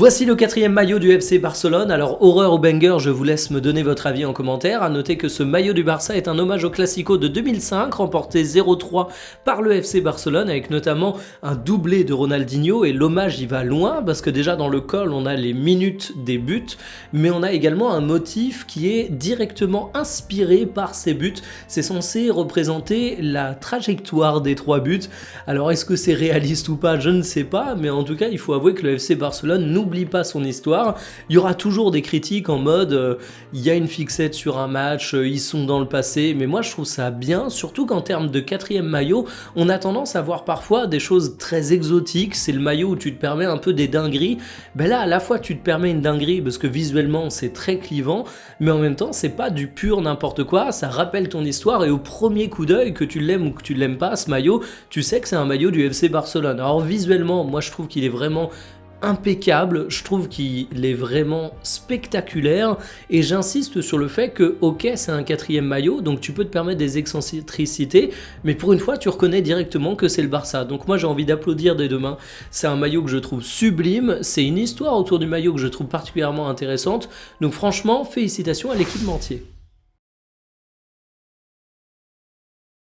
Voici le quatrième maillot du FC Barcelone. Alors horreur ou banger, je vous laisse me donner votre avis en commentaire. A noter que ce maillot du Barça est un hommage au Classico de 2005, remporté 0-3 par le FC Barcelone, avec notamment un doublé de Ronaldinho. Et l'hommage y va loin, parce que déjà dans le col on a les minutes des buts, mais on a également un motif qui est directement inspiré par ces buts. C'est censé représenter la trajectoire des 3 buts. Alors est-ce que c'est réaliste ou pas, je ne sais pas, mais en tout cas il faut avouer que le FC Barcelone n'oublie pas son histoire. Il y aura toujours des critiques en mode il y a une fixette sur un match, ils sont dans le passé, mais moi je trouve ça bien, surtout qu'en termes de quatrième maillot, on a tendance à voir parfois des choses très exotiques. C'est le maillot où tu te permets un peu des dingueries. Ben là à la fois tu te permets une dinguerie parce que visuellement c'est très clivant, mais en même temps c'est pas du pur n'importe quoi, ça rappelle ton histoire et au premier coup d'œil, que tu l'aimes ou que tu l'aimes pas, ce maillot, tu sais que c'est un maillot du FC Barcelone. Alors visuellement, moi je trouve qu'il est vraiment impeccable, je trouve qu'il est vraiment spectaculaire et j'insiste sur le fait que ok c'est un quatrième maillot donc tu peux te permettre des excentricités, mais pour une fois tu reconnais directement que c'est le Barça, donc moi j'ai envie d'applaudir des deux mains. C'est un maillot que je trouve sublime, c'est une histoire autour du maillot que je trouve particulièrement intéressante, donc franchement félicitations à l'équipementier.